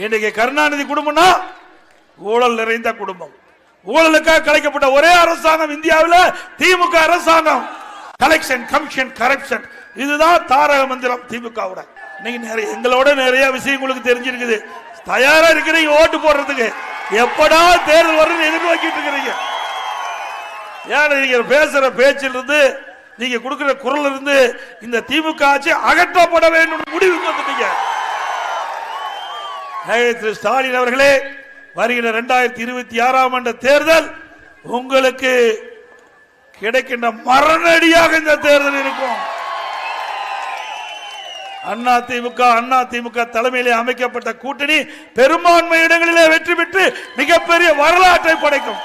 இன்னைக்கு கருணாநிதி குடும்பம்னா ஊழல் நிறைந்த குடும்பம். ஊழலுக்காக கலைக்கப்பட்ட ஒரே அரசாங்கம் இந்தியாவில் திமுக அரசாங்கம். கலெக்ஷன், கமிஷன், கரப்ஷன், இதுதான் தாரக மந்திரம் திமுகவோட. நீங்க நிறைய எங்களோட நிறைய விஷயம் உங்களுக்கு தெரிஞ்சிருக்குது. தயாரா இருக்கிறீங்க ஓட்டு போடுறதுக்கு. எப்படா தேர்தல் வரும்னு எதிர்நோக்கிட்டு இருக்கிறீங்க. ஏன் நீங்க பேசுற பேச்சிலிருந்து, நீங்க கொடுக்கிற குரல் இருந்து இந்த திமுக ஆட்சி அகற்றப்பட வேண்டும் முடிவுக்கு வந்துட்டீங்க. திரு ஸ்டாலின் அவர்களே, வருகிற 2026ஆம் ஆண்டு தேர்தல் உங்களுக்கு கிடைக்கின்ற மரணடியாக இந்த தேர்தல் இருக்கும். அதிமுக தலைமையிலே அமைக்கப்பட்ட கூட்டணி பெரும்பான்மை இடங்களிலே வெற்றி பெற்று மிகப்பெரிய வரலாற்றை படைக்கும்.